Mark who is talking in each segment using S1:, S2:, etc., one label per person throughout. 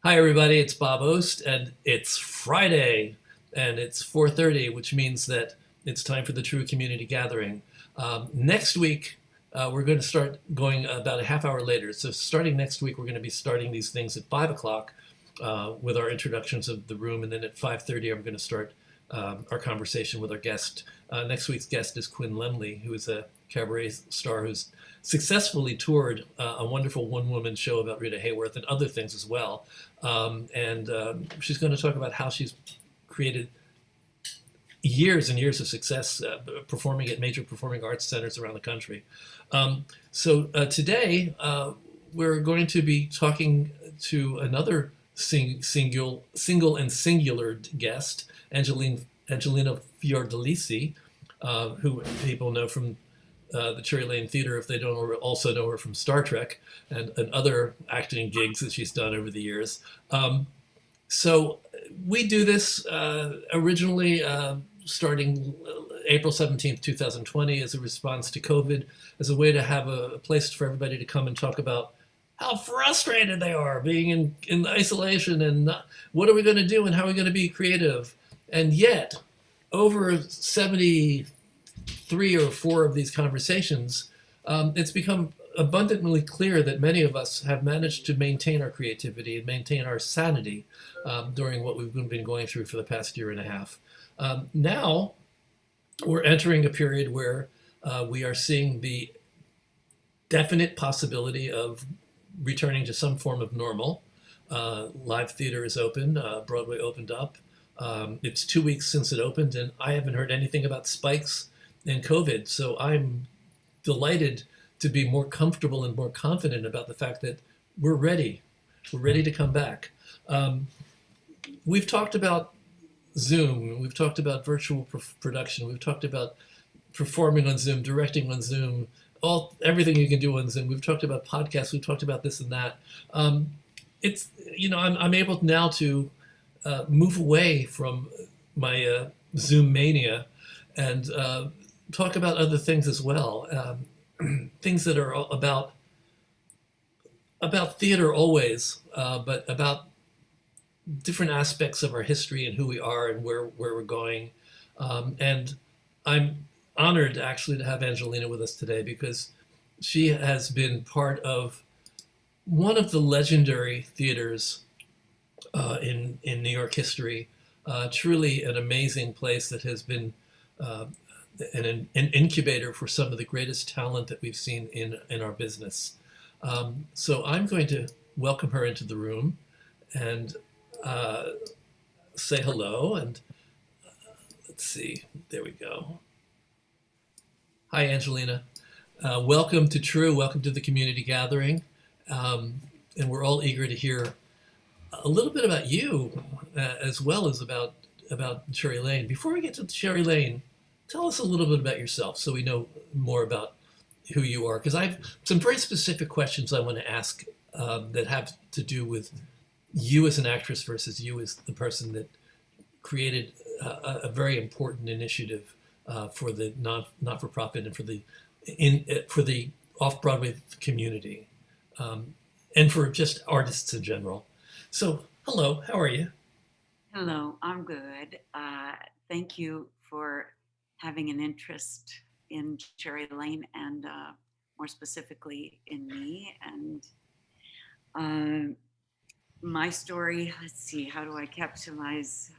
S1: Hi, everybody. It's Bob Ost, and it's Friday, and it's 4:30, which means that it's time for the True Community Gathering. Next week, we're going to start going about a half hour later. So, starting next week, we're going to be starting these things at 5 o'clock with our introductions of the room, and then at 5:30, I'm going to start our conversation with our guest. Next week's guest is Quinn Lemley, who is a cabaret star who's successfully toured a wonderful one-woman show about Rita Hayworth and other things as well. And she's going to talk about how she's created years and years of success performing at major performing arts centers around the country. Today, we're going to be talking to another single and singular guest, Angelina Fiordellisi, who people know from the Cherry Lane Theater if they don't also know her from Star Trek and other acting gigs that she's done over the years. So we do this originally starting April 17th, 2020 as a response to COVID, as a way to have a place for everybody to come and talk about how frustrated they are being in isolation and what are we going to do and how are we going to be creative. And yet, over 73 or 4 of these conversations, it's become abundantly clear that many of us have managed to maintain our creativity and maintain our sanity during what we've been going through for the past year and a half. Now, we're entering a period where we are seeing the definite possibility of returning to some form of normal. Live theater is open, Broadway opened up. It's 2 weeks since it opened, and I haven't heard anything about spikes in COVID. So I'm delighted to be more comfortable and more confident about the fact that we're ready. We're ready to come back. We've talked about Zoom. We've talked about virtual production. We've talked about performing on Zoom, directing on Zoom, everything you can do on Zoom. We've talked about podcasts. We've talked about this and that. I'm able now to move away from my Zoom mania and talk about other things as well. Things that are about theater always, but about different aspects of our history and who we are and where we're going. And I'm honored actually to have Angelina with us today because she has been part of one of the legendary theaters in New York history. Truly an amazing place that has been an incubator for some of the greatest talent that we've seen in our business. So I'm going to welcome her into the room and say hello. And let's see, there we go. Hi, Angelina. Welcome to True. Welcome to the community gathering. And we're all eager to hear a little bit about you as well as about Cherry Lane. Before we get to Cherry Lane, tell us a little bit about yourself so we know more about who you are. Because I have some very specific questions I want to ask that have to do with you as an actress versus you as the person that created a very important initiative for the not-for-profit and for the off-Broadway community, and for just artists in general. So, hello, how are you?
S2: Hello, I'm good. Thank you for having an interest in Cherry Lane and more specifically in me. And my story, let's see, how do I capitalize?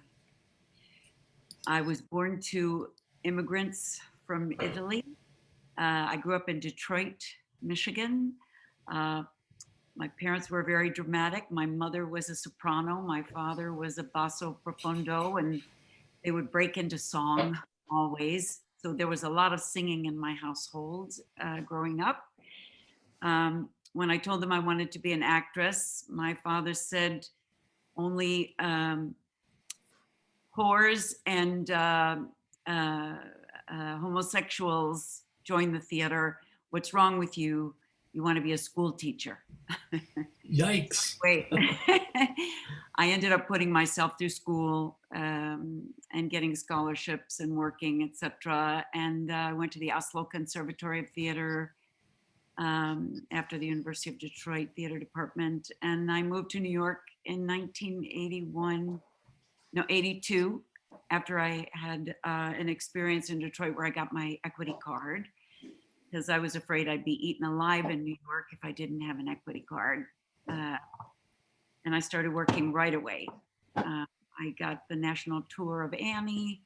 S2: I was born to immigrants from Italy. I grew up in Detroit, Michigan. Uh, my parents were very dramatic. My mother was a soprano. My father was a basso profondo, and they would break into song always. So there was a lot of singing in my household growing up. When I told them I wanted to be an actress, my father said only whores and homosexuals join the theater. What's wrong with you? You want to be a school teacher.
S1: Yikes.
S2: Wait. I ended up putting myself through school and getting scholarships and working, etc. And I went to the Oslo Conservatory of Theater. after the University of Detroit Theater Department. And I moved to New York in 82, after I had an experience in Detroit where I got my equity card, because I was afraid I'd be eaten alive in New York if I didn't have an equity card. And I started working right away. I got the national tour of Annie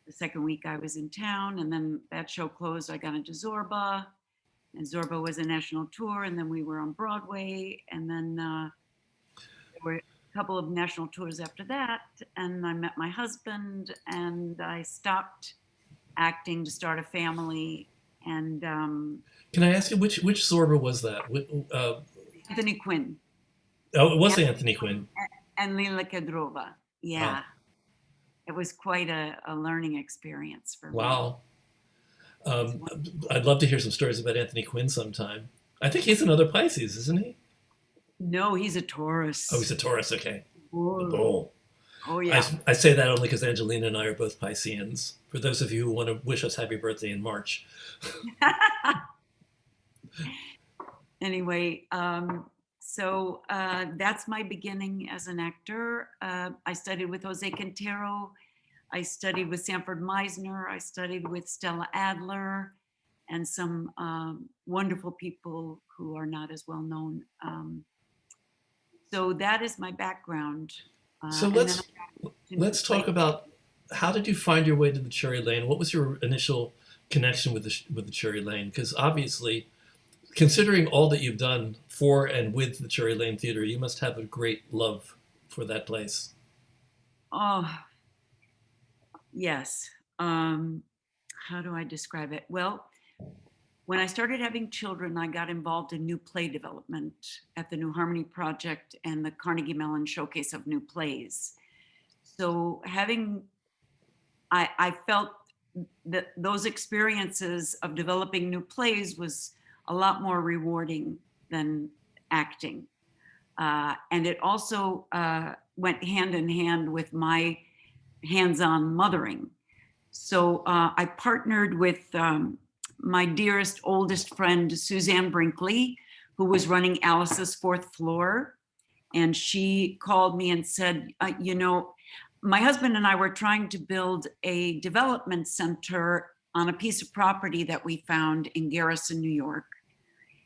S2: the second week I was in town, and then that show closed. I got into Zorba, and Zorba was a national tour, and then we were on Broadway, and then there were a couple of national tours after that, and I met my husband, and I stopped acting to start a family. And
S1: Can I ask you which Zorba was that?
S2: Anthony Quinn.
S1: Oh, it was Anthony Quinn.
S2: And Lila Kedrova. Yeah.
S1: Oh.
S2: It was quite a learning experience for me.
S1: Wow. I'd love to hear some stories about Anthony Quinn sometime. I think he's another Pisces, isn't he?
S2: No, he's a Taurus.
S1: Oh, he's a Taurus. Okay.
S2: Whoa.
S1: The bull.
S2: Oh, yeah.
S1: I say that only because Angelina and I are both Pisceans. For those of you who want to wish us happy birthday in March.
S2: Anyway, so that's my beginning as an actor. I studied with Jose Quintero. I studied with Sanford Meisner. I studied with Stella Adler and some wonderful people who are not as well known. So that is my background.
S1: So let's talk about, how did you find your way to the Cherry Lane? What was your initial connection with the Cherry Lane? Because obviously, considering all that you've done for and with the Cherry Lane Theater, you must have a great love for that place.
S2: Oh, yes. How do I describe it? Well, when I started having children, I got involved in new play development at the New Harmony Project and the Carnegie Mellon Showcase of New Plays. So I felt that those experiences of developing new plays was a lot more rewarding than acting. And it also went hand in hand with my hands-on mothering. So I partnered with my dearest, oldest friend, Suzanne Brinkley, who was running Alice's Fourth Floor. And she called me and said, my husband and I were trying to build a development center on a piece of property that we found in Garrison, New York.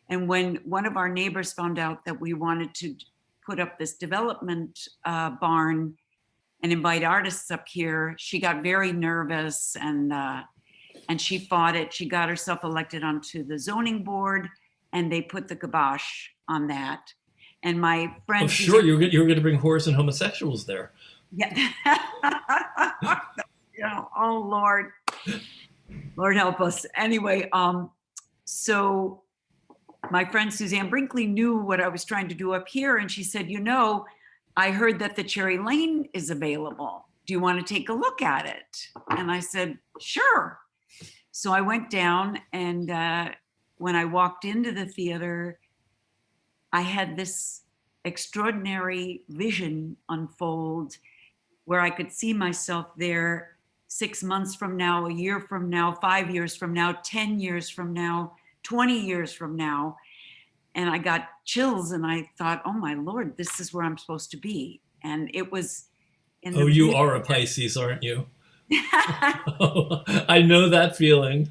S2: And when one of our neighbors found out that we wanted to put up this development barn and invite artists up here, she got very nervous and she fought it. She got herself elected onto the zoning board, and they put the kibosh on that. And my friend—
S1: Oh, sure, you were going to bring whores and homosexuals there.
S2: Yeah. Oh, Lord help us. Anyway, so my friend Suzanne Brinkley knew what I was trying to do up here, and she said, I heard that the Cherry Lane is available. Do you want to take a look at it? And I said, sure. So I went down, and when I walked into the theater, I had this extraordinary vision unfold where I could see myself there 6 months from now, a year from now, 5 years from now, 10 years from now, 20 years from now. And I got chills, and I thought, oh my Lord, this is where I'm supposed to be. And it was in the—
S1: Oh, you are a Pisces, aren't you? I know that feeling.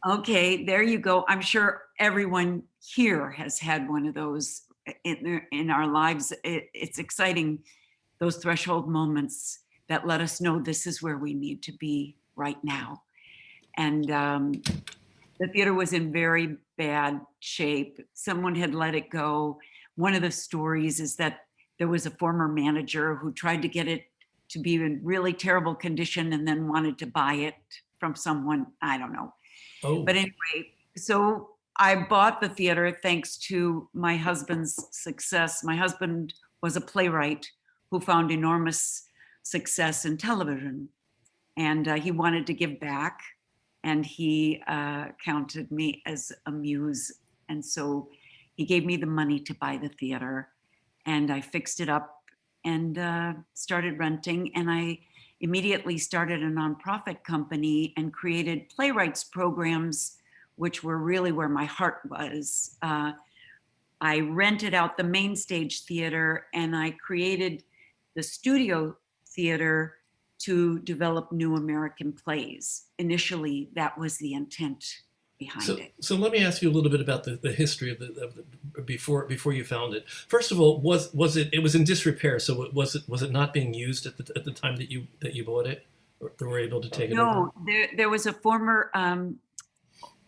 S2: Okay, there you go. I'm sure everyone here has had one of those in our lives. It's exciting, those threshold moments that let us know this is where we need to be right now. And the theater was in very bad shape. Someone had let it go. One of the stories is that there was a former manager who tried to get it to be in really terrible condition and then wanted to buy it from someone, I don't know.
S1: Oh.
S2: But anyway, so I bought the theater thanks to my husband's success. My husband was a playwright who found enormous success in television, and he wanted to give back, and he counted me as a muse. And so he gave me the money to buy the theater, and I fixed it up and started renting. And I immediately started a nonprofit company and created playwrights programs which were really where my heart was. I rented out the main stage theater and I created the studio theater to develop new American plays. Initially, that was the intent behind it.
S1: So let me ask you a little bit about the history of the before you found it. First of all, was it was in disrepair? So was it not being used at the time that you bought it, or were able to take it over?
S2: No, there was a former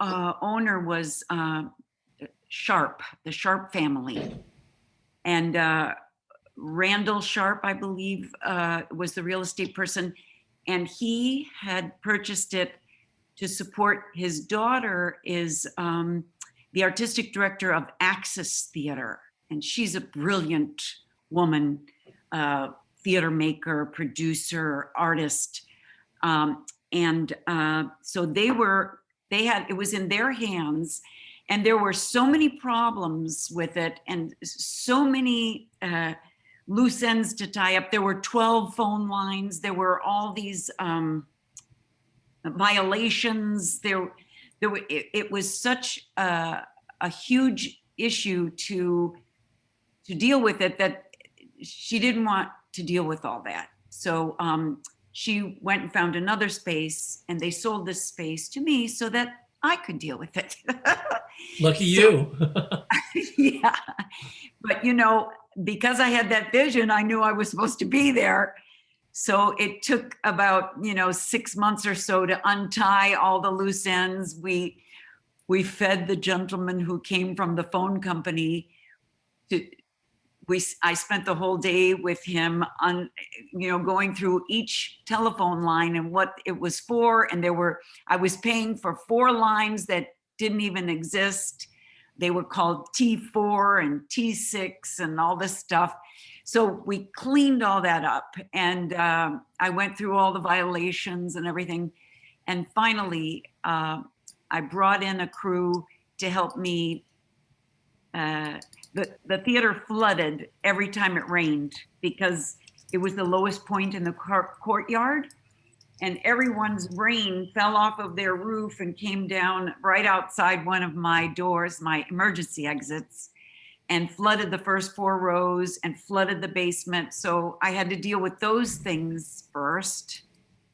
S2: owner was Sharp, the Sharp family, and Randall Sharp, I believe, was the real estate person, and he had purchased it to support his daughter is the artistic director of Axis Theater, and she's a brilliant woman, theater maker, producer, artist, and so it was in their hands, and there were so many problems with it, and so many loose ends to tie up. There were 12 phone lines. There were all these violations. It was such a huge issue to deal with it that she didn't want to deal with all that. So she went and found another space, and they sold this space to me so that I could deal with it.
S1: Lucky you.
S2: Yeah. But, because I had that vision, I knew I was supposed to be there. So it took about, 6 months or so to untie all the loose ends. We fed the gentleman who came from the phone company. I spent the whole day with him on, going through each telephone line and what it was for. And I was paying for 4 lines that didn't even exist. They were called T4 and T6 and all this stuff. So we cleaned all that up, and I went through all the violations and everything. And finally, I brought in a crew to help me. The theater flooded every time it rained because it was the lowest point in the courtyard, and everyone's rain fell off of their roof and came down right outside one of my doors, my emergency exits, and flooded the first 4 rows and flooded the basement. So I had to deal with those things first,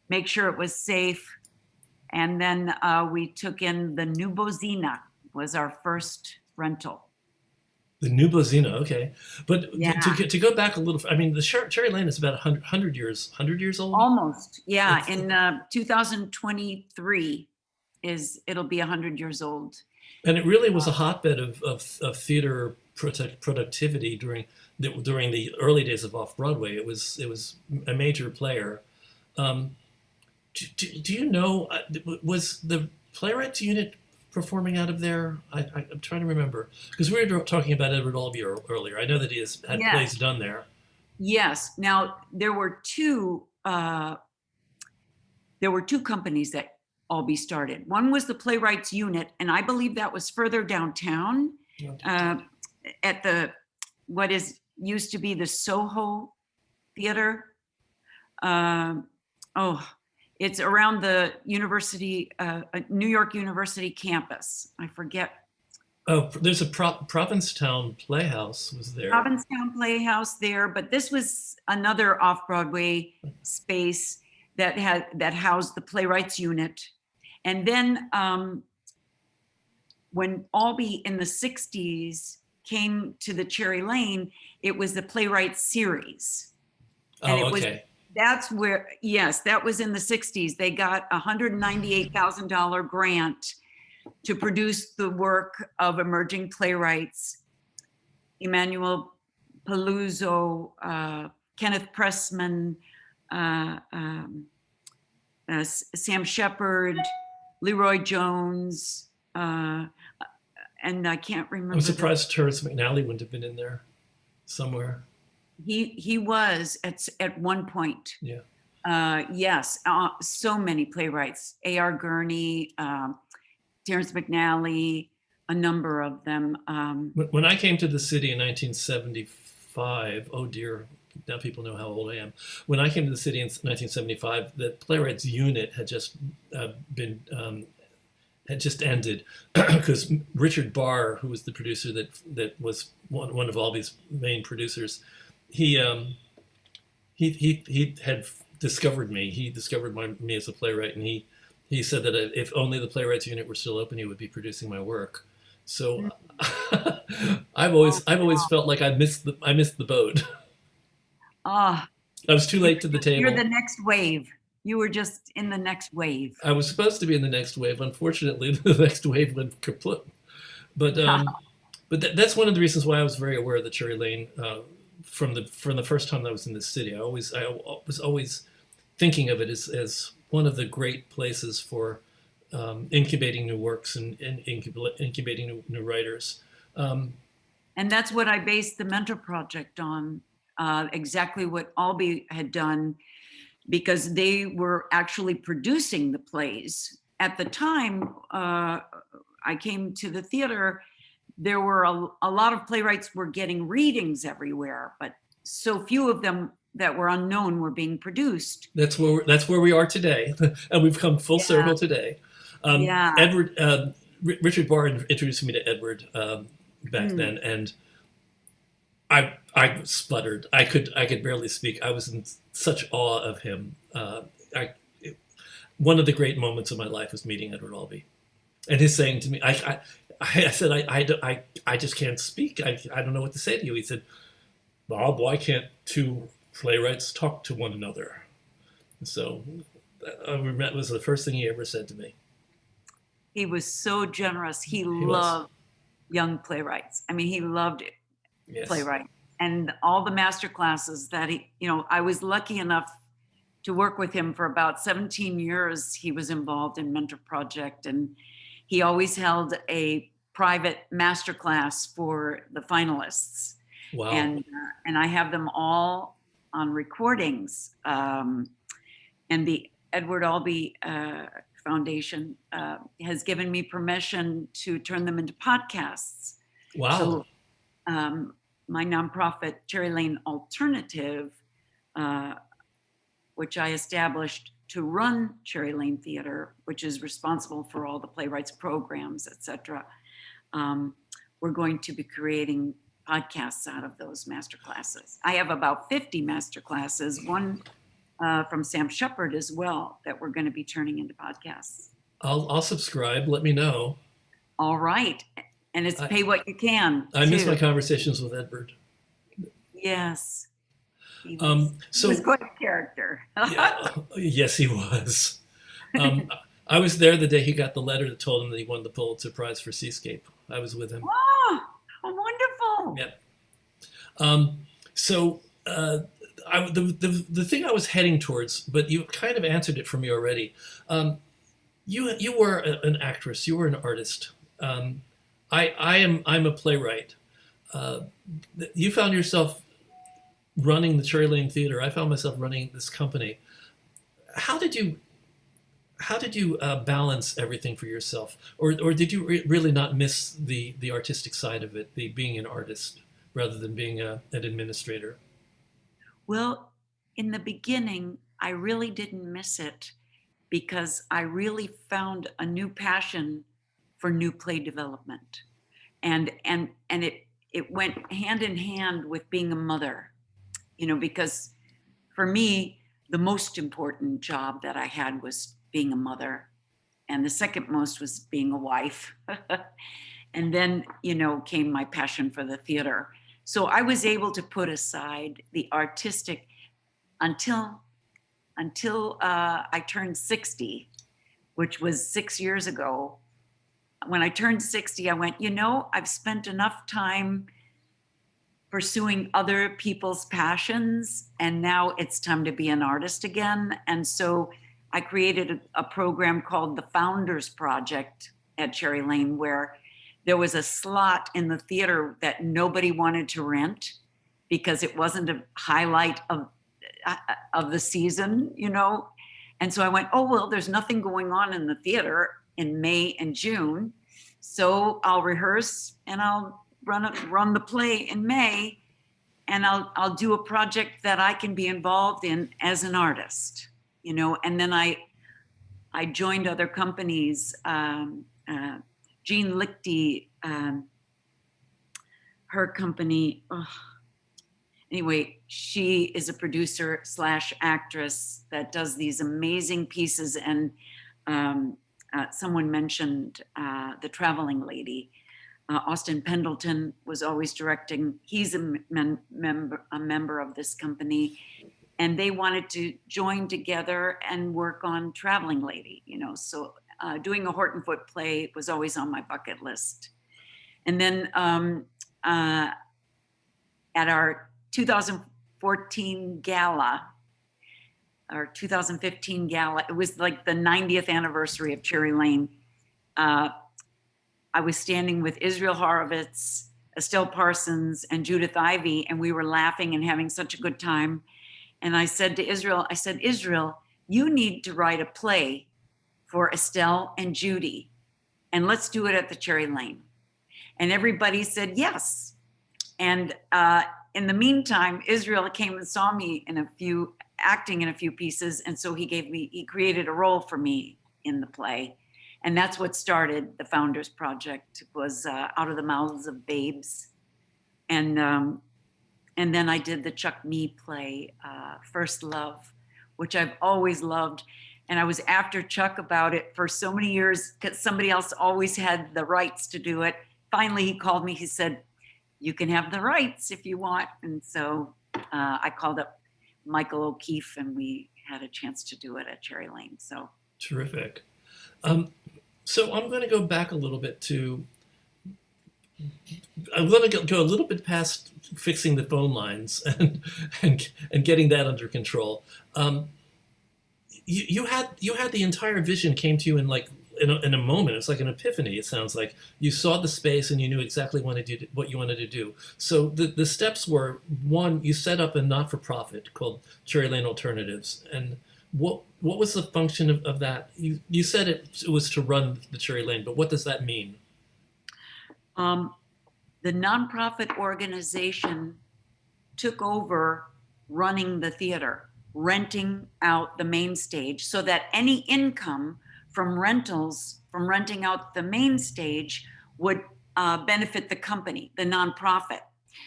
S2: make sure it was safe. And then we took in the New Bozina was our first rental.
S1: The New Bozina, okay. But
S2: Yeah.
S1: to go back a little, I mean, the Cherry Lane is about 100 years old?
S2: Almost, yeah. In 2023 it'll be 100 years old.
S1: And it really was a hotbed of theater productivity during the early days of off-Broadway. It was a major player. Do you know, was the Playwrights Unit performing out of there? I'm trying to remember, because we were talking about Edward Albee earlier. I know that he had
S2: Yes.
S1: plays done there.
S2: Yes. Now there were two companies that Albee started. One was the Playwrights Unit, and I believe that was further downtown at what used to be the Soho Theater. It's around the University, New York University campus. I forget.
S1: Oh, there's a Provincetown Playhouse was there.
S2: Provincetown Playhouse there, but this was another off-Broadway space that housed the Playwrights Unit. And then when Albee in the 60s came to the Cherry Lane, it was the Playwrights series. And
S1: okay.
S2: That's where, yes, that was in the 60s. They got a $198,000 grant to produce the work of emerging playwrights, Emmanuel Paluzzo, Kenneth Pressman, Sam Shepard, Leroy Jones, and I can't remember.
S1: I'm surprised Terrence McNally wouldn't have been in there somewhere.
S2: He was at one point.
S1: Yeah.
S2: Yes, so many playwrights. A.R. Gurney, Terrence McNally, a number of them.
S1: When I came to the city in 1975, oh dear, now people know how old I am. When I came to the city in 1975, the Playwrights Unit had just been had just ended because Richard Barr, who was the producer that was one of Albie's main producers, he he had discovered me. He discovered me as a playwright, and he said that if only the Playwrights Unit were still open, he would be producing my work. So I've always felt like I missed the boat.
S2: Ah,
S1: I was too late to the
S2: you're
S1: table.
S2: the next wave. You were just in the next wave.
S1: I was supposed to be in the next wave. Unfortunately, the next wave went kaput. But that's one of the reasons why I was very aware of the Cherry Lane from the first time I was in this city. I was always thinking of it as one of the great places for incubating new works and incubating new writers.
S2: And that's what I based the Mentor Project on, exactly what Albee had done, because they were actually producing the plays. At the time I came to the theater, there were a lot of playwrights were getting readings everywhere, but so few of them that were unknown were being produced.
S1: That's where we are today, and we've come full circle today.
S2: Yeah.
S1: Edward Richard Barr introduced me to Edward back then, and I sputtered. I could barely speak. I was in such awe of him. One of the great moments of my life was meeting Edward Albee, and his saying to me, I said, I just can't speak. I don't know what to say to you. He said, Bob, why can't two playwrights talk to one another? So that was the first thing he ever said to me.
S2: He was so generous. He loved young playwrights. I mean, he loved it.
S1: Yes.
S2: Playwright, and all the master classes that I was lucky enough to work with him for about 17 years. He was involved in Mentor Project, and he always held a private master class for the finalists.
S1: Wow.
S2: And I have them all on recordings. And the Edward Albee Foundation has given me permission to turn them into podcasts.
S1: Wow.
S2: So, my nonprofit, Cherry Lane Alternative, which I established to run Cherry Lane Theater, which is responsible for all the playwrights programs, etc. We're going to be creating podcasts out of those master classes. I have about 50 master classes, one from Sam Shepard as well, that we're going to be turning into podcasts.
S1: I'll subscribe. Let me know.
S2: All right. And it's pay what you can.
S1: I miss my conversations with Edward.
S2: Yes. He was quite a character.
S1: Yes, he was. I was there the day he got the letter that told him that he won the Pulitzer Prize for Seascape. I was with him.
S2: Oh, how wonderful.
S1: Yeah. So the thing I was heading towards, but you kind of answered it for me already. You were an actress. You were an artist. I'm a playwright. You found yourself running the Cherry Lane Theater. I found myself running this company. How did you balance everything for yourself, or did you really not miss the artistic side of it, the being an artist rather than being an administrator?
S2: Well, in the beginning, I really didn't miss it because I really found a new passion for new play development, and it went hand in hand with being a mother, because for me, the most important job that I had was being a mother, and the second most was being a wife. And then, came my passion for the theater. So I was able to put aside the artistic until I turned 60, which was 6 years ago. When I turned 60, I went, I've spent enough time pursuing other people's passions, and now it's time to be an artist again. And so I created a program called the Founders Project at Cherry Lane, where there was a slot in the theater that nobody wanted to rent because it wasn't a highlight of the season, And so I went, oh, well, there's nothing going on in the theater in May and June. So I'll rehearse and I'll run the play in May, and I'll do a project that I can be involved in as an artist, And then I joined other companies Jean Lichty, her company. Anyway, she is a producer slash actress that does these amazing pieces. And someone mentioned The Traveling Lady. Austin Pendleton was always directing. He's a member of this company. And they wanted to join together and work on Traveling Lady, So doing a Horton Foote play was always on my bucket list. And then at our 2014 gala, or 2015 gala, it was like the 90th anniversary of Cherry Lane. I was standing with Israel Horovitz, Estelle Parsons, and Judith Ivey, and we were laughing and having such a good time. And I said to Israel, Israel, you need to write a play for Estelle and Judy, and let's do it at the Cherry Lane. And everybody said yes. And in the meantime, Israel came and saw me acting in a few pieces. And so he created a role for me in the play. And that's what started the Founders Project, was Out of the Mouths of Babes. And then I did the Chuck Mee play, First Love, which I've always loved. And I was after Chuck about it for so many years because somebody else always had the rights to do it. Finally, he called me. He said, you can have the rights if you want. And so I called up Michael O'Keefe and we had a chance to do it at Cherry Lane. So
S1: terrific. So I'm going to go back a little bit I'm going to go a little bit past fixing the phone lines and getting that under control. You had the entire vision came to you in a moment. It's like an epiphany. It sounds like you saw the space and you knew exactly what you wanted to do. So the steps were, one, you set up a not-for-profit called Cherry Lane Alternatives. And what was the function of that? You said it was to run the Cherry Lane, but what does that mean?
S2: The nonprofit organization took over running the theater, renting out the main stage, so that any income from renting out the main stage would benefit the company, the nonprofit.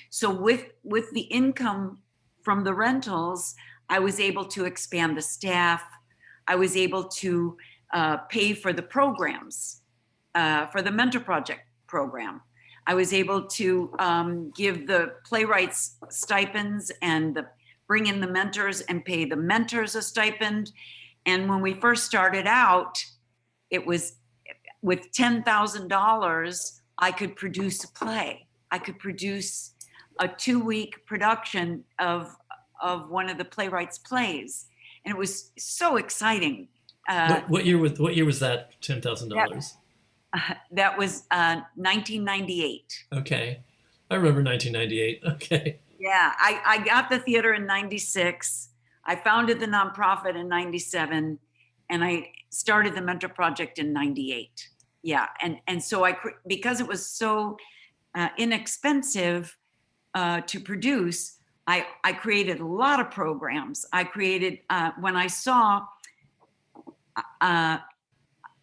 S2: So with the income from the rentals, I was able to expand the staff. I was able to pay for the programs, for the Mentor Project program. I was able to give the playwrights stipends and bring in the mentors and pay the mentors a stipend. And when we first started out, it was with $10,000, I could produce a play. I could produce a 2-week production of one of the playwrights' plays. And it was so exciting.
S1: What year was that $10,000?
S2: That was 1998.
S1: Okay. I remember 1998. Okay.
S2: Yeah, I got the theater in 96. I founded the nonprofit in 97, and I started the Mentor Project in 98. Yeah, and so because it was so inexpensive to produce, I created a lot of programs. I created, when I saw, I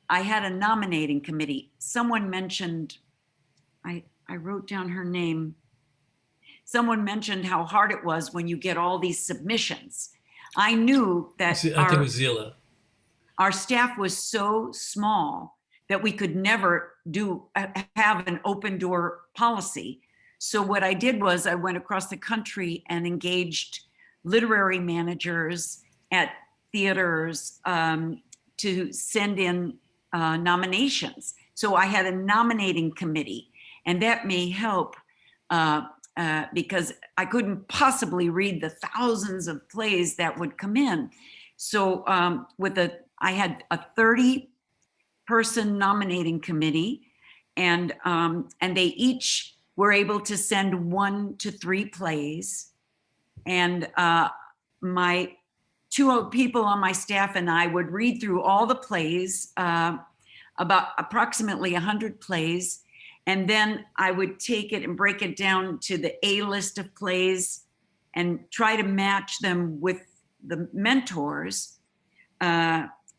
S2: had a nominating committee. Someone mentioned, I wrote down her name. Someone mentioned how hard it was when you get all these submissions. I knew that
S1: I think it was Zila.
S2: Our staff was so small that we could never have an open door policy. So what I did was I went across the country and engaged literary managers at theaters to send in nominations. So I had a nominating committee, and that may help because I couldn't possibly read the thousands of plays that would come in. So I had a 30-person nominating committee, and they each were able to send 1 to 3 plays. And my 2 people on my staff and I would read through all the plays, about approximately 100 plays. And then I would take it and break it down to the A list of plays and try to match them with the mentors.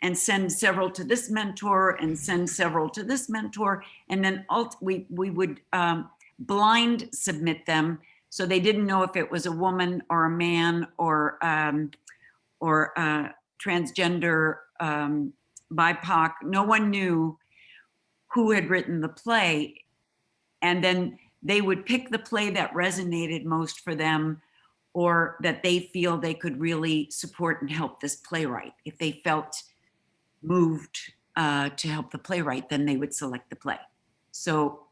S2: and send several to this mentor and send several to this mentor. And then we would blind submit them. So they didn't know if it was a woman or a man or transgender, BIPOC. No one knew who had written the play. And then they would pick the play that resonated most for them, or that they feel they could really support and help this playwright. If they felt moved to help the playwright, then they would select the play. So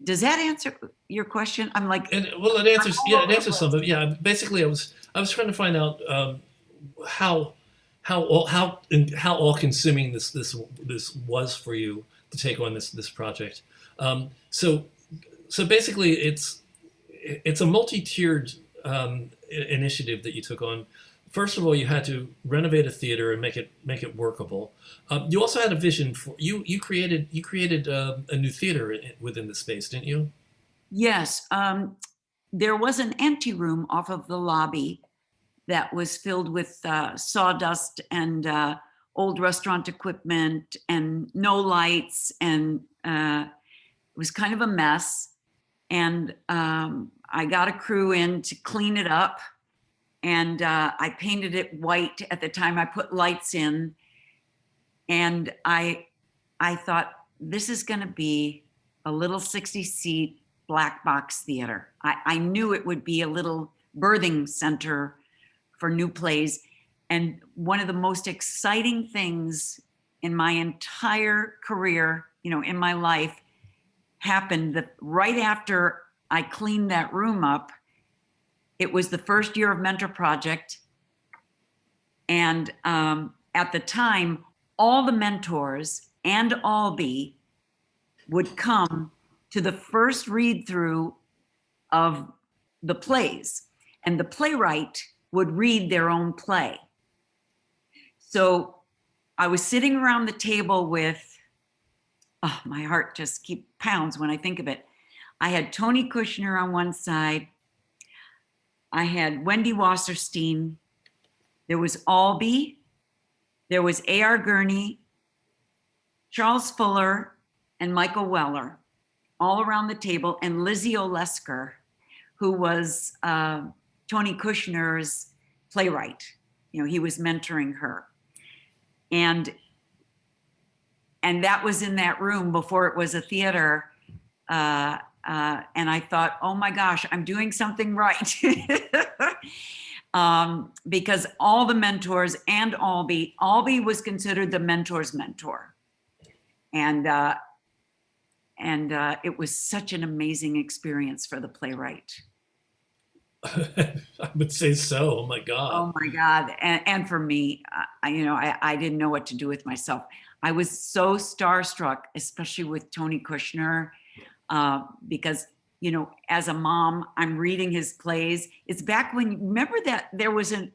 S2: does that answer your question? I'm like,
S1: well, it answers. Yeah, it answers some. But yeah, basically, I was trying to find out how all-consuming this was for you to take on this project. So basically, it's a multi-tiered initiative that you took on. First of all, you had to renovate a theater and make it workable. You also had a vision for you created a new theater within the space, didn't you?
S2: yes. There was an empty room off of the lobby that was filled with sawdust and old restaurant equipment and no lights, and it was kind of a mess. And I got a crew in to clean it up, and I painted it white. At the time I put lights in, and I thought, this is going to be a little 60-seat black box theater. I knew it would be a little birthing center for new plays. And one of the most exciting things in my entire career, in my life, happened that right after I cleaned that room up. It was the first year of Mentor Project. And at the time, all the mentors and Albee would come to the first read through of the plays, and the playwright would read their own play. So I was sitting around the table with, oh, my heart just pounds when I think of it. I had Tony Kushner on one side. I had Wendy Wasserstein. There was Albee. There was A.R. Gurney, Charles Fuller, and Michael Weller, all around the table, and Lizzie Olesker, who was Tony Kushner's playwright. He was mentoring her. And that was in that room before it was a theater. And I thought, oh my gosh, I'm doing something right. Because all the mentors and Albee was considered the mentor's mentor. And it was such an amazing experience for the playwright.
S1: I would say so. Oh my God.
S2: Oh my God. And for me, I didn't know what to do with myself. I was so starstruck, especially with Tony Kushner, because, as a mom, I'm reading his plays. It's back when, remember that there was a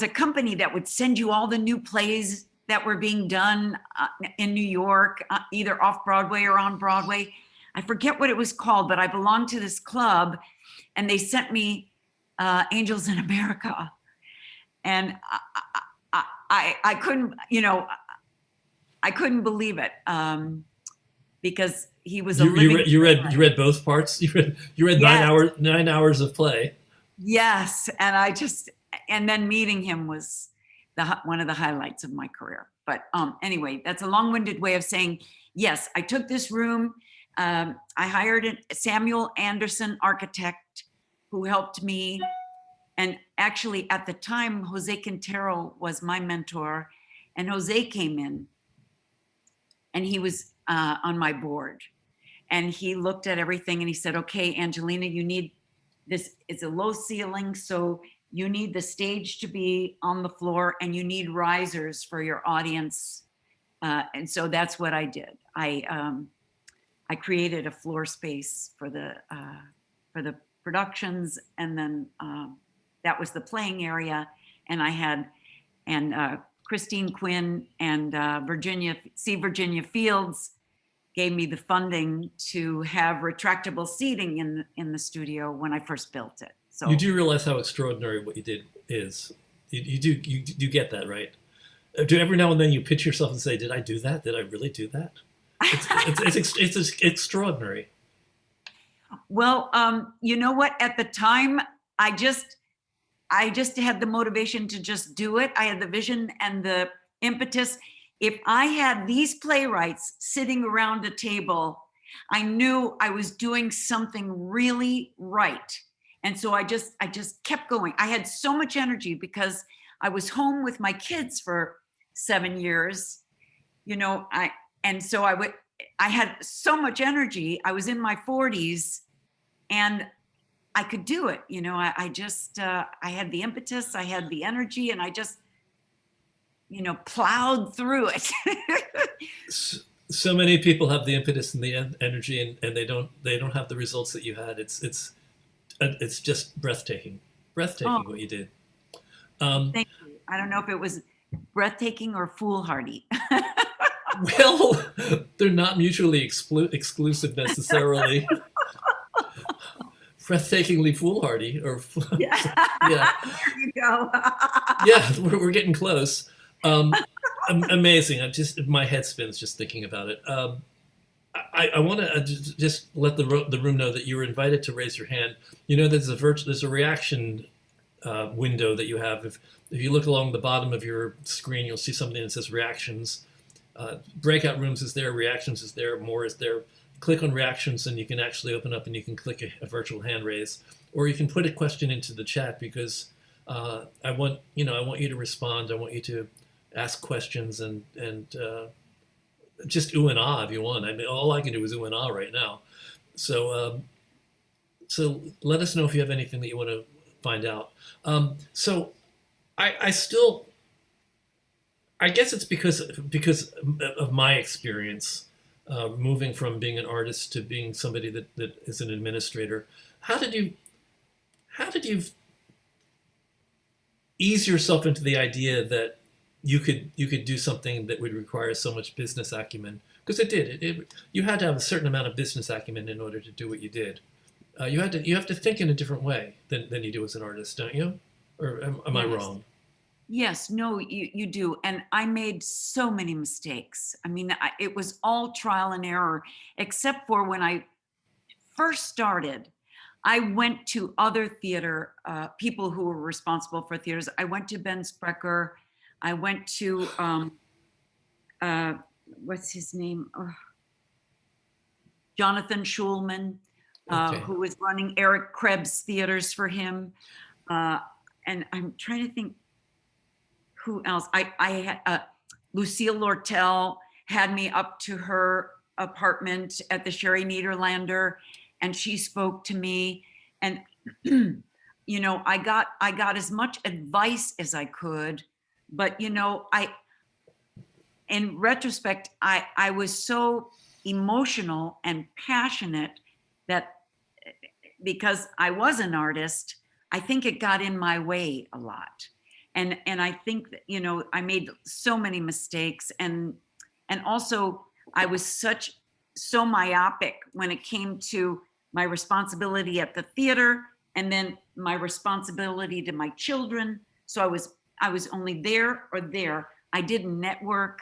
S2: company that would send you all the new plays that were being done in New York, either off-Broadway or on Broadway. I forget what it was called, but I belonged to this club, and they sent me Angels in America. And I couldn't, I couldn't believe it, because he was a living.
S1: You read both parts. You read yes. 9 hours of play.
S2: Yes, and then meeting him was one of the highlights of my career. But anyway, that's a long-winded way of saying, yes, I took this room. I hired a Samuel Anderson architect who helped me. And actually at the time, Jose Quintero was my mentor, and Jose came in and he was on my board, and he looked at everything and he said, okay, Angelina, you need this. It's a low ceiling, so you need the stage to be on the floor, and you need risers for your audience. And so that's what I did. I created a floor space for the productions, and then that was the playing area. And I had Christine Quinn and Virginia Fields gave me the funding to have retractable seating in the studio when I first built it. So
S1: you do realize how extraordinary what you did is. You do get that, right? Do every now and then you pitch yourself and say, "Did I do that? Did I really do that?" It's extraordinary.
S2: Well, you know what? At the time, I just I just had the motivation to just do it. I had the vision and the impetus. If I had these playwrights sitting around a table, I knew I was doing something really right. And so I just kept going. I had so much energy because I was home with my kids for 7 years. I and so I had so much energy. I was in my 40s and I could do it. I just I had the impetus, I had the energy, and I just plowed through it.
S1: So many people have the impetus and the energy, and they don't have the results that you had. It's just breathtaking,
S2: Oh,
S1: what you did. Um,
S2: thank you. I don't know if it was breathtaking or foolhardy.
S1: well, they're not mutually exclusive necessarily. Breathtakingly foolhardy, or
S2: Yeah.
S1: yeah,
S2: There you go.
S1: yeah, we're getting close. Um, Amazing. My head spins just thinking about it. I want to just let the room know that you were invited to raise your hand. There's a reaction window that you have. If you look along the bottom of your screen, you'll see something that says reactions. Breakout rooms is there, reactions is there, more is there. Click on reactions, and you can actually open up and you can click a virtual hand raise, or you can put a question into the chat, because I want you to respond. I want you to ask questions, and just ooh and ah if you want. I mean, all I can do is ooh and ah right now. So let us know if you have anything that you want to find out. So I still, I guess it's because of my experience, moving from being an artist to being somebody that is an administrator. How did you ease yourself into the idea that you could do something that would require so much business acumen? Because it did. You had to have a certain amount of business acumen in order to do what you did. You have to think in a different way than you do as an artist, don't you? Or am I
S2: Yes.
S1: wrong?
S2: Yes, no, you do. And I made so many mistakes. I mean, it was all trial and error, except for when I first started. I went to other theater people who were responsible for theaters. I went to Ben Sprecher. I went to uh, what's his name? Jonathan Schulman,
S1: Okay.
S2: who was running Eric Krebs theaters for him. Uh, and I'm trying to think who else. I had Lucille Lortel had me up to her apartment at the Sherry Niederlander, and she spoke to me. And I got as much advice as I could, but in retrospect, I was so emotional and passionate that because I was an artist, I think it got in my way a lot. And I think that, I made so many mistakes, and also I was so myopic when it came to my responsibility at the theater and then my responsibility to my children. So I was only there or there. I didn't network.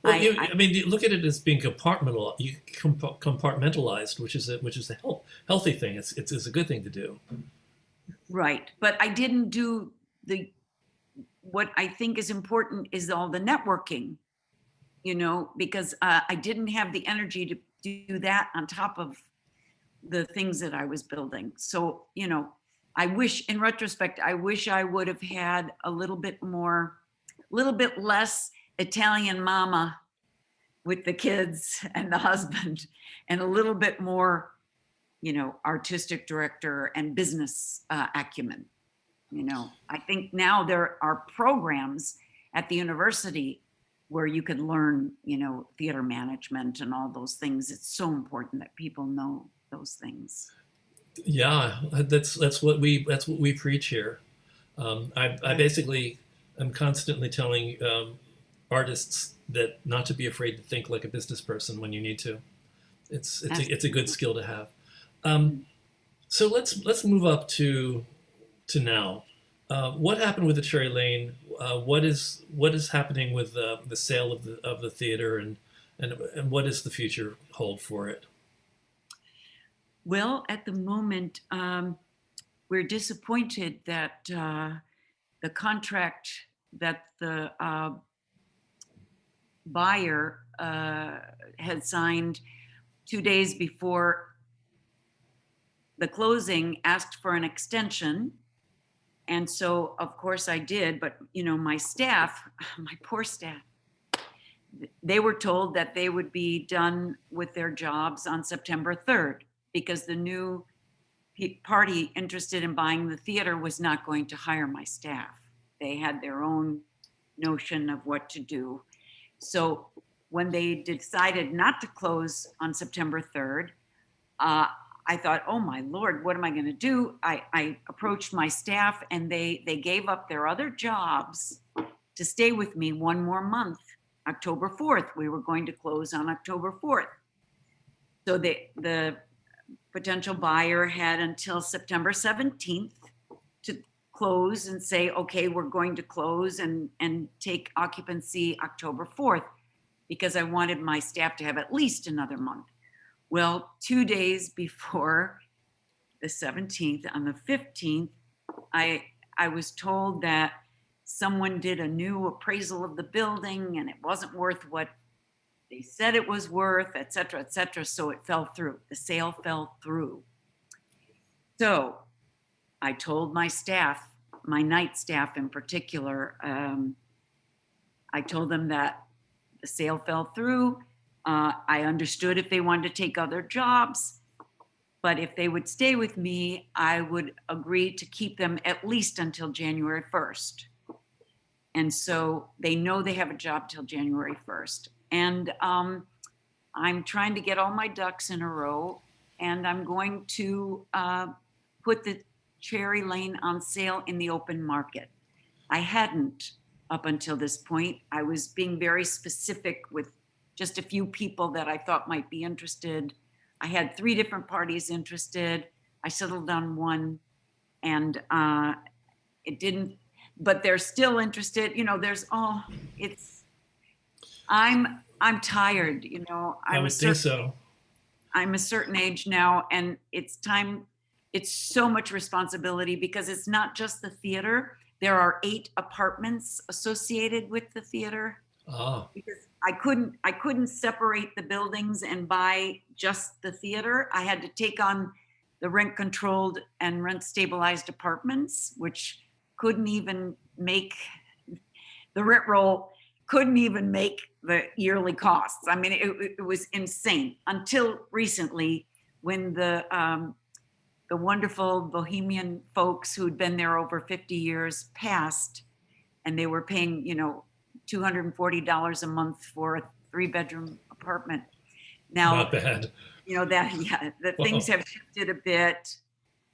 S1: Well,
S2: I
S1: I mean, you look at it as being compartmentalized, which is a healthy thing. It's a good thing to do.
S2: Right, but I didn't do the what I think is important is all the networking, because I didn't have the energy to do that on top of the things that I was building. So, I wish, in retrospect, I wish I would have had a little bit more, a little bit less Italian mama with the kids and the husband, and a little bit more, artistic director and business acumen. I think now there are programs at the university where you can learn, theater management and all those things. It's so important that people know those things.
S1: Yeah, that's what we preach here. I basically am constantly telling artists that not to be afraid to think like a business person when you need to. It's a good
S2: Absolutely.
S1: skill to have. Um, so let's move up to now. What happened with the Cherry Lane? What is happening with the sale of the theater, and what does the future hold for it?
S2: Well, at the moment, we're disappointed that the contract that the buyer had signed 2 days before the closing asked for an extension. And so, of course, I did. But, my staff, my poor staff, they were told that they would be done with their jobs on September 3rd because the new party interested in buying the theater was not going to hire my staff. They had their own notion of what to do. So when they decided not to close on September 3rd, I thought, oh my Lord, what am I going to do? I approached my staff, and they gave up their other jobs to stay with me one more month. October 4th, we were going to close on October 4th. So the potential buyer had until September 17th to close and say, okay, we're going to close and take occupancy October 4th, because I wanted my staff to have at least another month. Well, 2 days before the 17th, on the 15th, I was told that someone did a new appraisal of the building and it wasn't worth what they said it was worth, et cetera, et cetera. So it fell through. The sale fell through. So I told my staff, my night staff in particular, I told them that the sale fell through. I understood if they wanted to take other jobs, but if they would stay with me, I would agree to keep them at least until January 1st. And so they know they have a job till January 1st. And I'm trying to get all my ducks in a row, and I'm going to put the Cherry Lane on sale in the open market. I hadn't up until this point. I was being very specific with just a few people that I thought might be interested. I had 3 different parties interested. I settled on one, and it didn't, but they're still interested. I'm tired,
S1: I would think so.
S2: I'm a certain age now, and it's time. It's so much responsibility because it's not just the theater. There are 8 apartments associated with the theater.
S1: Ah,
S2: Because I couldn't separate the buildings and buy just the theater. I had to take on the rent controlled and rent stabilized apartments, which couldn't even make the rent roll, couldn't even make the yearly costs. I mean, it was insane until recently, when the wonderful Bohemian folks who'd been there over 50 years passed, and they were paying, $240 a month for a 3-bedroom apartment. Now,
S1: not bad.
S2: things have shifted a bit,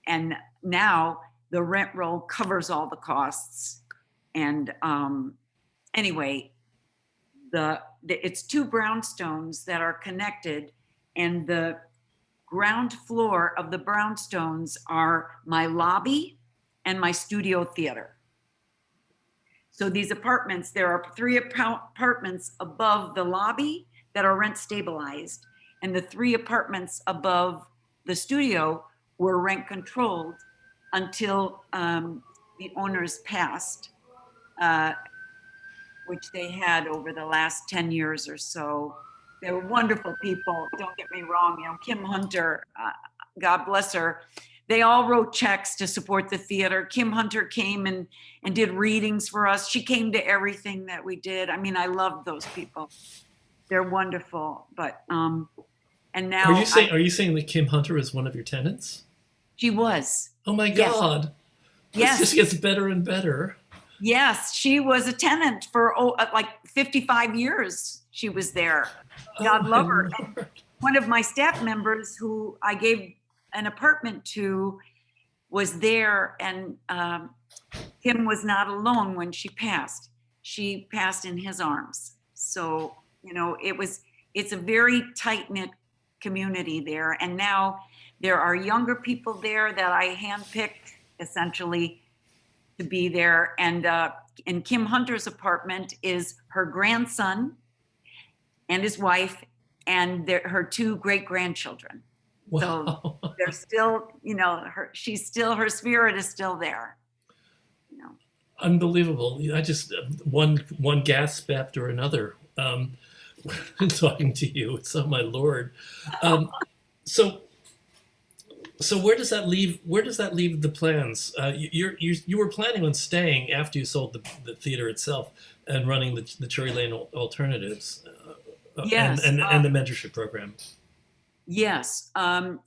S2: and now the rent roll covers all the costs. And anyway, it's 2 brownstones that are connected, and the ground floor of the brownstones are my lobby and my studio theater. So these apartments, there are 3 apartments above the lobby that are rent stabilized, and the 3 apartments above the studio were rent controlled until the owners passed, which they had over the last 10 years or so. They were wonderful people. Don't get me wrong. Kim Hunter, God bless her. They all wrote checks to support the theater. Kim Hunter came and did readings for us. She came to everything that we did. I mean, I loved those people. They're wonderful. But and now
S1: Are you saying that Kim Hunter is one of your tenants?
S2: She was.
S1: Oh my
S2: Yes.
S1: God.
S2: Yes.
S1: This just gets better and better.
S2: Yes, she was a tenant for like 55 years. She was there. God love her. And one of my staff members who I gave an apartment to was there, and Kim was not alone when she passed. She passed in his arms. So, it's a very tight-knit community there. And now there are younger people there that I handpicked, essentially, to be there. And in Kim Hunter's apartment is her grandson and his wife and her two great grandchildren.
S1: Wow.
S2: So they're still, her spirit is still there.
S1: Unbelievable. I just one gasp after another talking to you. So my Lord. So where does that leave the plans? You were planning on staying after you sold the theater itself and running the Cherry Lane alternatives,
S2: Yes,
S1: and the mentorship program.
S2: Yes. I'm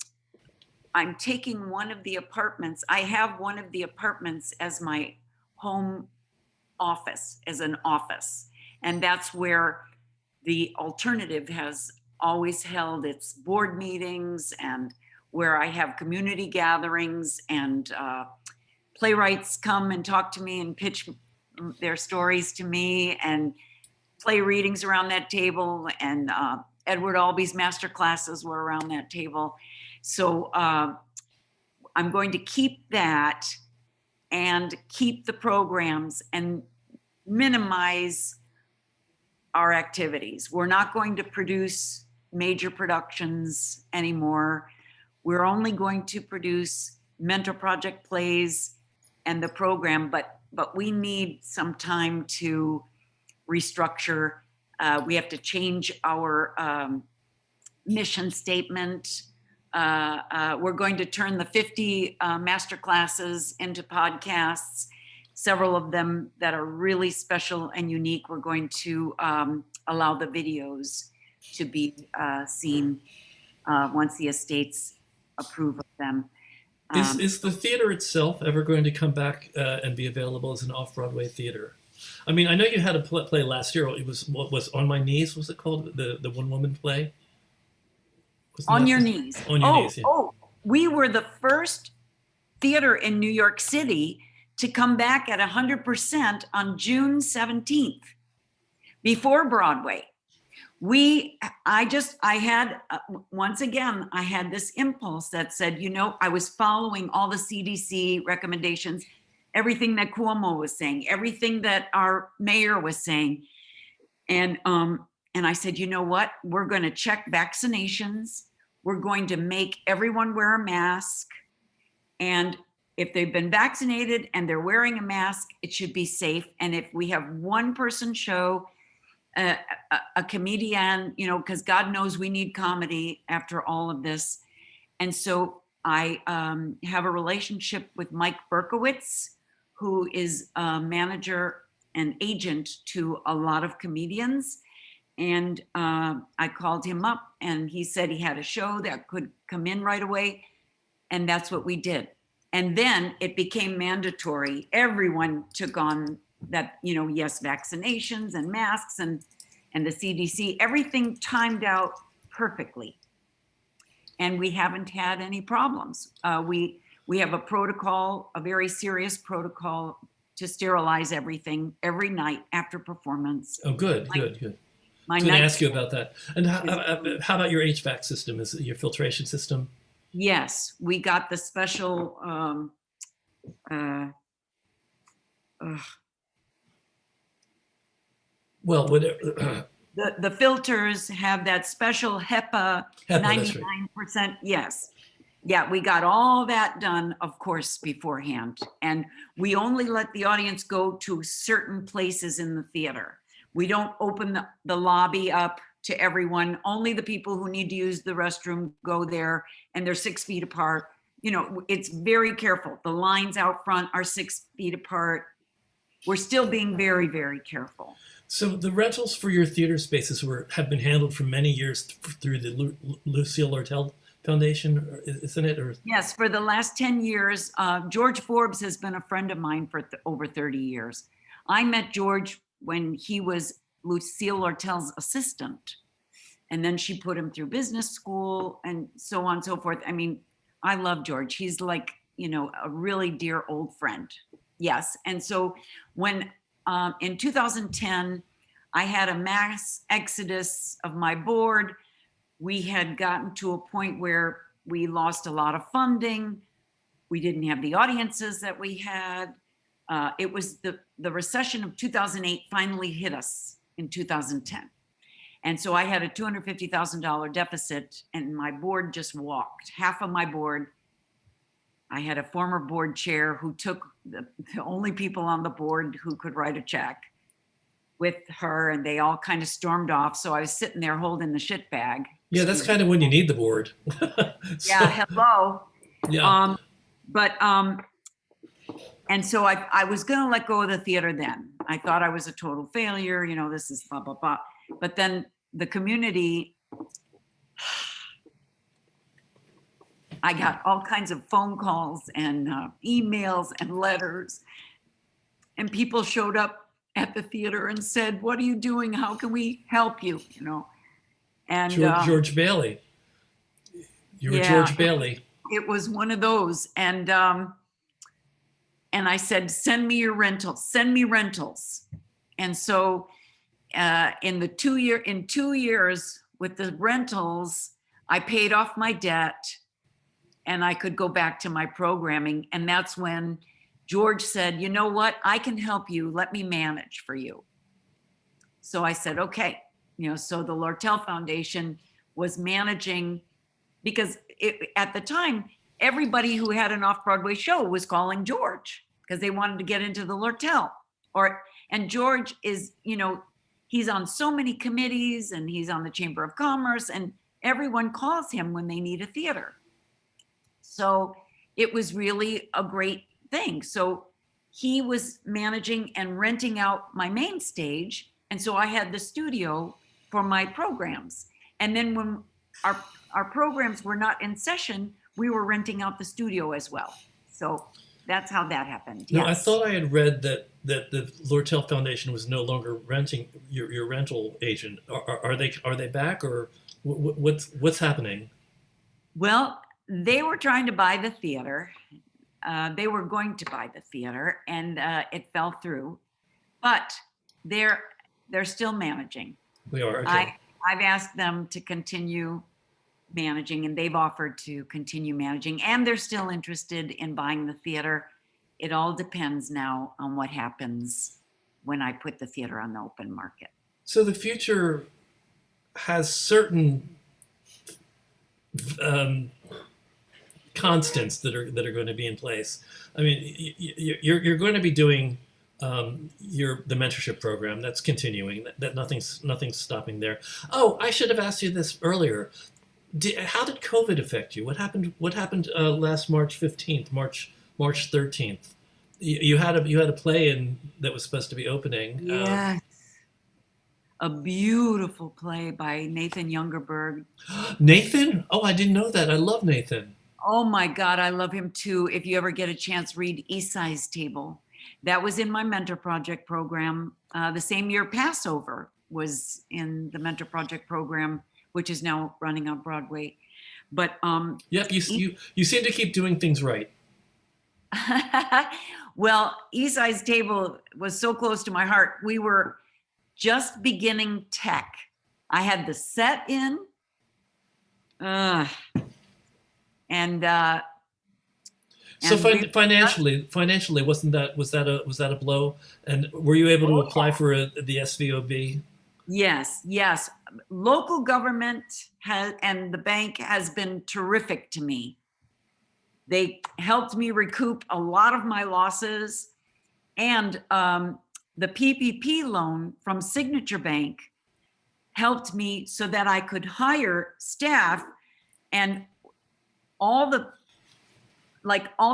S2: taking one of the apartments. I have one of the apartments as my home office, as an office. And that's where the alternative has always held its board meetings, and where I have community gatherings, and playwrights come and talk to me and pitch their stories to me, and play readings around that table, and Edward Albee's master classes were around that table. So I'm going to keep that and keep the programs and minimize our activities. We're not going to produce major productions anymore. We're only going to produce mentor project plays and the program, but we need some time to restructure. We have to change our mission statement. We're going to turn the 50 master classes into podcasts, several of them that are really special and unique. We're going to allow the videos to be seen once the estates approve of them.
S1: Is the theater itself ever going to come back and be available as an off-Broadway theater? I mean, I know you had a play last year. It was, what was On My Knees, was it called? The one-woman play?
S2: On Your Knees.
S1: On Your Knees, yeah.
S2: Oh, we were the first theater in New York City to come back at 100% on June 17th, before Broadway. I had, once again, I had this impulse that said, I was following all the CDC recommendations, everything that Cuomo was saying, everything that our mayor was saying. And I said, you know what? We're going to check vaccinations. We're going to make everyone wear a mask. And if they've been vaccinated and they're wearing a mask, it should be safe. And if we have one person show, a comedian, because God knows we need comedy after all of this. And so I have a relationship with Mike Berkowitz, who is a manager and agent to a lot of comedians. And I called him up and he said he had a show that could come in right away. And that's what we did. And then it became mandatory. Everyone took on that, yes, vaccinations and masks and the CDC, everything timed out perfectly. And we haven't had any problems. We have a protocol, a very serious protocol to sterilize everything every night after performance.
S1: Oh, good. I was going to ask you about that. And how about your HVAC system? Is it your filtration system?
S2: Yes, we got the special,
S1: well, whatever.
S2: The filters have that special HEPA 99%. Right. Yes. Yeah, we got all that done, of course, beforehand. And we only let the audience go to certain places in the theater. We don't open the lobby up to everyone. Only the people who need to use the restroom go there, and they're 6 feet apart. It's very careful. The lines out front are 6 feet apart. We're still being very, very careful.
S1: So the rentals for your theater spaces have been handled for many years through the Lucille Lortel Foundation, isn't it? Or?
S2: Yes, for the last 10 years. George Forbes has been a friend of mine for over 30 years. I met George when he was Lucille Lortel's assistant. And then she put him through business school and so on and so forth. I mean, I love George. He's like, a really dear old friend. Yes. And so when in 2010, I had a mass exodus of my board. We had gotten to a point where we lost a lot of funding. We didn't have the audiences that we had. it was the recession of 2008 finally hit us in 2010. And so I had a $250,000 deficit and my board just walked. Half of my board, I had a former board chair who took the only people on the board who could write a check with her, and they all kind of stormed off. So I was sitting there holding the shit bag.
S1: Yeah, that's kind of when you need the board.
S2: Yeah, hello.
S1: Yeah.
S2: And so I was going to let go of the theater then. I thought I was a total failure. You know, this is blah, blah, blah. But then the community, I got all kinds of phone calls and emails and letters. And people showed up at the theater and said, "What are you doing? How can we help you?" You know, and
S1: George Bailey. You were
S2: yeah,
S1: George Bailey.
S2: It was one of those. And I said, "Send me your rentals, send me rentals." And so in 2 years with the rentals, I paid off my debt and I could go back to my programming. And that's when George said, "You know what? I can help you. Let me manage for you." So I said, okay. You know, so the Lortel Foundation was managing, because at the time, everybody who had an off-Broadway show was calling George because they wanted to get into the Lortel. And George is, you know, he's on so many committees and he's on the Chamber of Commerce, and everyone calls him when they need a theater. So it was really a great thing. So he was managing and renting out my main stage. And so I had the studio for my programs. And then when our programs were not in session, we were renting out the studio as well. So that's how that happened.
S1: No,
S2: yes.
S1: I thought I had read that the Lortel Foundation was no longer renting your rental agent. Are they back, or what's happening?
S2: Well, they were trying to buy the theater. They were going to buy the theater, and it fell through. But they're still managing.
S1: We are. Okay.
S2: I've asked them to continue managing, and they've offered to continue managing, and they're still interested in buying the theater. It all depends now on what happens when I put the theater on the open market.
S1: So the future has certain constants that are going to be in place. I mean, you're going to be doing the mentorship program. That's continuing. That nothing's stopping there. Oh, I should have asked you this earlier. How did COVID affect you? What happened last March 15th, March 13th? You had a play that was supposed to be opening.
S2: Yes. A beautiful play by Nathan Youngerberg.
S1: Nathan? Oh, I didn't know that. I love Nathan.
S2: Oh my God, I love him too. If you ever get a chance, read East Side's Table. That was in my Mentor Project program. The same year Passover was in the Mentor Project program, which is now running on Broadway. But
S1: yep, you seem to keep doing things right.
S2: Well, East Side's Table was so close to my heart. We were just beginning tech. I had the set in, and
S1: so financially, was that a blow? And were you able to apply for the SVOB?
S2: Yes. Local government and the bank has been terrific to me. They helped me recoup a lot of my losses, and the PPP loan from Signature Bank helped me so that I could hire staff, and all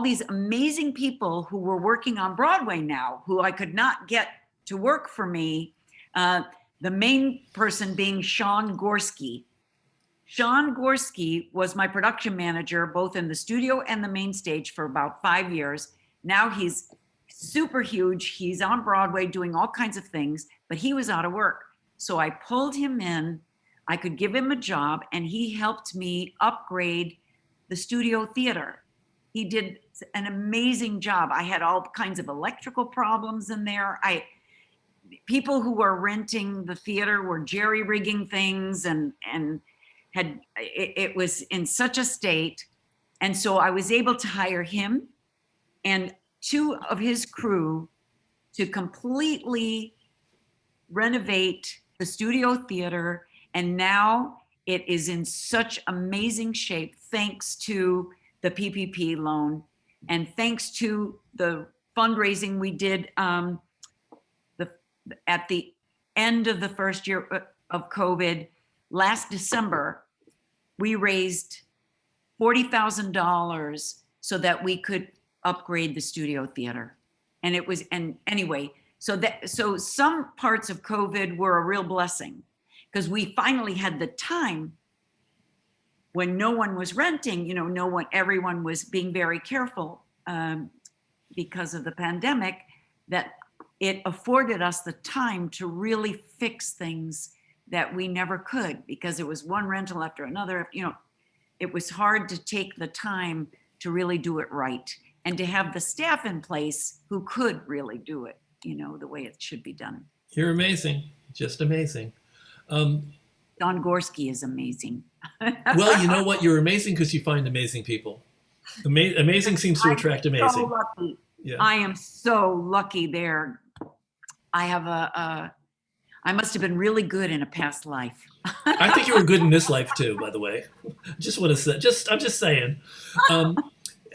S2: these amazing people who were working on Broadway now, who I could not get to work for me. The main person being Sean Gorski. Sean Gorski was my production manager, both in the studio and the main stage, for about 5 years. Now he's super huge. He's on Broadway doing all kinds of things, but he was out of work. So I pulled him in. I could give him a job, and he helped me upgrade the studio theater. He did an amazing job. I had all kinds of electrical problems in there. People who were renting the theater were jerry-rigging things, and it was in such a state. And so I was able to hire him and two of his crew to completely renovate the studio theater, and now it is in such amazing shape thanks to the PPP loan and thanks to the fundraising we did at the end of the first year of COVID. Last December, we raised $40,000 so that we could upgrade the studio theater. And it was, and anyway, so some parts of COVID were a real blessing because we finally had the time when no one was renting, everyone was being very careful because of the pandemic, that it afforded us the time to really fix things that we never could because it was one rental after another. It was hard to take the time to really do it right and to have the staff in place who could really do it, the way it should be done.
S1: You're amazing, just amazing.
S2: Don Gorski is amazing.
S1: Well, you know what? You're amazing because you find amazing people. Amazing seems to attract amazing.
S2: So lucky.
S1: Yeah.
S2: I am so lucky there. I have I must have been really good in a past life.
S1: I think you were good in this life too, by the way. Just want to say, I'm just saying.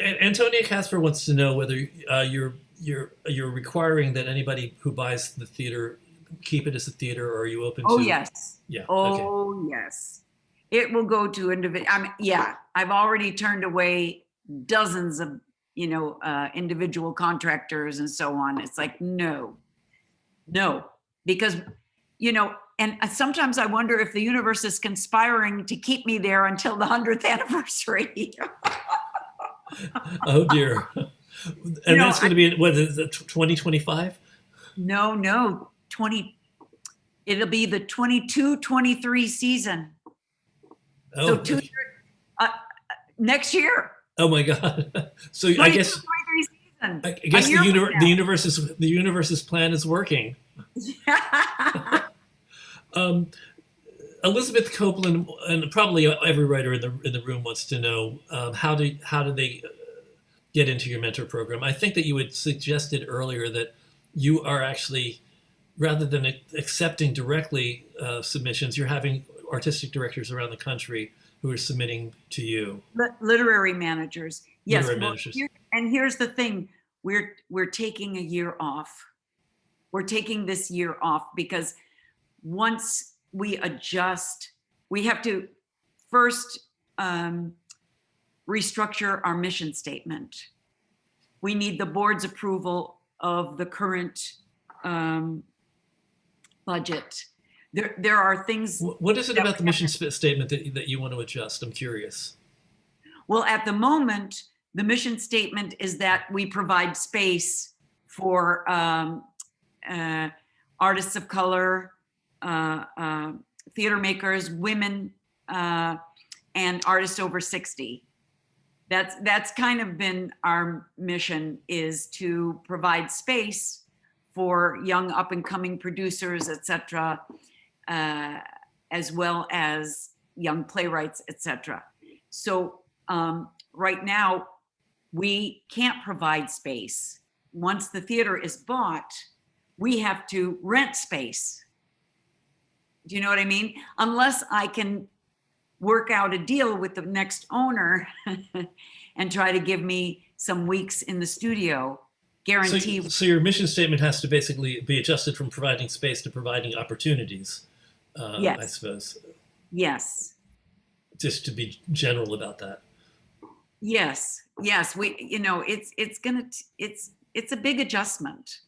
S1: Antonia Casper wants to know whether you're requiring that anybody who buys the theater keep it as a theater, or are you open to?
S2: Oh yes.
S1: Yeah.
S2: Oh
S1: okay.
S2: yes. It will go to individual. Yeah. I've already turned away dozens of individual contractors and so on. It's like no, because and sometimes I wonder if the universe is conspiring to keep me there until the 100th anniversary.
S1: Oh dear. And that's going to be, what is it, 2025?
S2: No, it'll be the 22-23 season.
S1: Oh,
S2: so 2 years, next year.
S1: Oh my God. So I guess the universe's plan is working. Elizabeth Copeland, and probably every writer in the room wants to know how do they get into your mentor program. I think that you had suggested earlier that you are actually, rather than accepting directly submissions, you're having artistic directors around the country who are submitting to you.
S2: Literary managers, yes.
S1: Literary managers.
S2: And here's the thing: we're taking a year off. We're taking this year off because once we adjust, we have to first restructure our mission statement. We need the board's approval of the current budget. There are things.
S1: What is it about the mission statement that you want to adjust? I'm curious.
S2: Well, at the moment, the mission statement is that we provide space for artists of color, theater makers, women, and artists over 60. That's kind of been our mission, is to provide space for young up and coming producers, etc., as well as young playwrights, etc. So right now, we can't provide space. Once the theater is bought, we have to rent space. Do you know what I mean? Unless I can work out a deal with the next owner and try to give me some weeks in the studio, guarantee.
S1: So your mission statement has to basically be adjusted from providing space to providing opportunities,
S2: yes.
S1: I suppose.
S2: Yes.
S1: Just to be general about that.
S2: Yes. We, it's a big adjustment.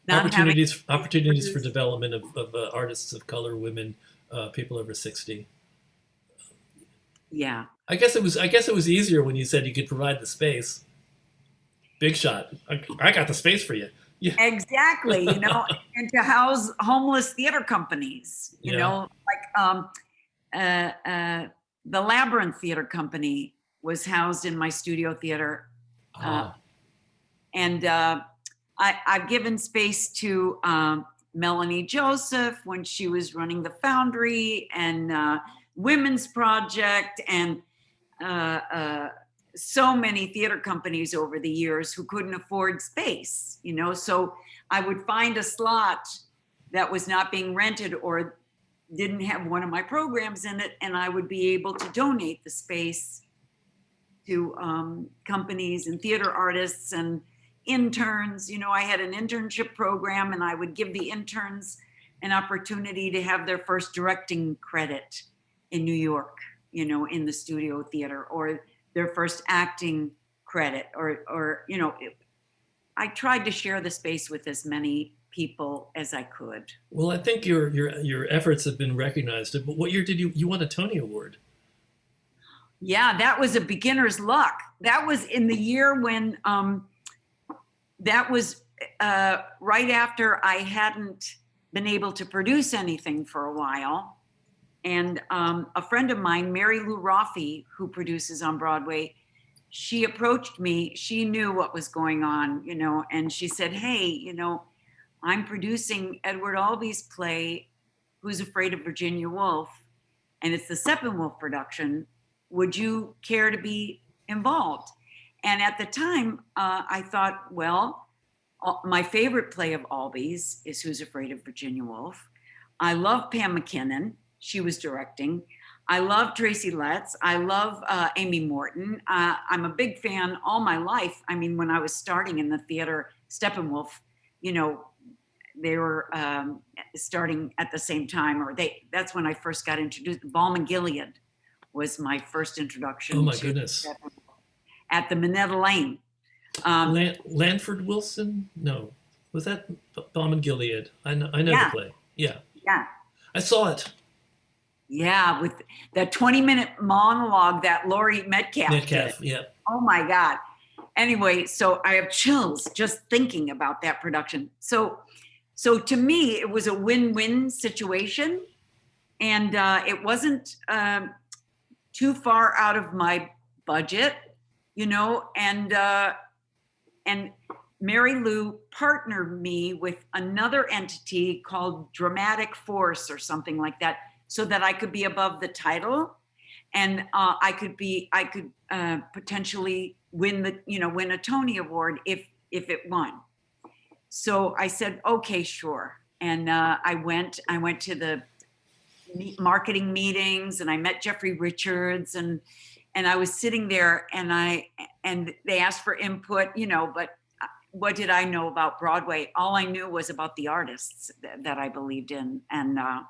S1: Opportunities for development of artists of color, women, people over 60.
S2: Yeah.
S1: I guess it was easier when you said you could provide the space. Big shot. I got the space for you. Yeah.
S2: Exactly. And to house homeless theater companies, like the Labyrinth Theater Company was housed in my studio theater. And I've given space to Melanie Joseph when she was running the Foundry and Women's Project, and so many theater companies over the years who couldn't afford space, so I would find a slot that was not being rented or didn't have one of my programs in it, and I would be able to donate the space to companies and theater artists and interns. I had an internship program, and I would give the interns an opportunity to have their first directing credit in New York, in the studio theater, or their first acting credit, or I tried to share the space with as many people as I could.
S1: Well, I think your efforts have been recognized. But what year did you won a Tony Award?
S2: Yeah, that was a beginner's luck. That was in the year when that was right after I hadn't been able to produce anything for a while. And a friend of mine, Mary Lou Roffey, who produces on Broadway, she approached me. She knew what was going on, and she said, hey, I'm producing Edward Albee's play, Who's Afraid of Virginia Woolf? And it's the Steppenwolf production. Would you care to be involved? And at the time, I thought, well, my favorite play of Albee's is Who's Afraid of Virginia Woolf? I love Pam McKinnon. She was directing. I love Tracy Letts. I love Amy Morton. I'm a big fan all my life. I mean, when I was starting in the theater, Steppenwolf, they were starting at the same time, that's when I first got introduced. Balm Gilead was my first introduction.
S1: Oh my goodness.
S2: At the Minetta Lane.
S1: Lanford Wilson? No. Was that Balm and Gilead? I know
S2: Yeah.
S1: the play. Yeah.
S2: Yeah.
S1: I saw it.
S2: Yeah, with that 20-minute monologue that Laurie Metcalf did.
S1: Yeah.
S2: Oh my God. Anyway, so I have chills just thinking about that production. So to me, it was a win-win situation, and it wasn't too far out of my budget, and Mary Lou partnered me with another entity called Dramatic Force or something like that, so that I could be above the title, and I could potentially win a Tony Award if it won. So I said, okay, sure. And I went to the marketing meetings, and I met Jeffrey Richards, and I was sitting there, and they asked for input, but what did I know about Broadway? All I knew was about the artists that I believed in, and I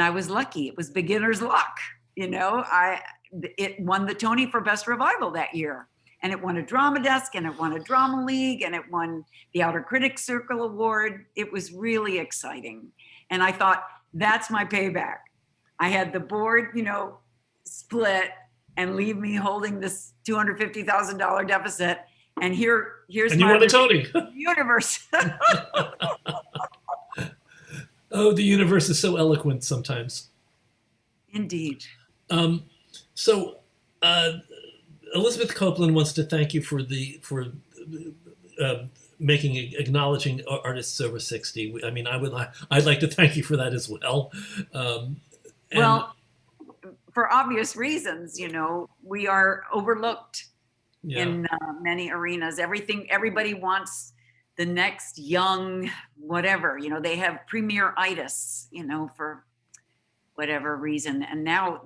S2: was lucky. It was beginner's luck, It won the Tony for Best Revival that year, and it won a Drama Desk, and it won a Drama League, and it won the Outer Critics Circle Award. It was really exciting, and I thought, that's my payback. I had the board, split and leave me holding this $250,000 deficit, and here's
S1: and you
S2: my
S1: won a Tony.
S2: Universe.
S1: Oh, the universe is so eloquent sometimes.
S2: Indeed.
S1: So Elizabeth Copeland wants to thank you for acknowledging artists over 60. I mean, I'd like to thank you for that as well.
S2: Well, for obvious reasons, we are overlooked in many arenas. Everybody wants the next young whatever, they have premier-itis, for whatever reason. And now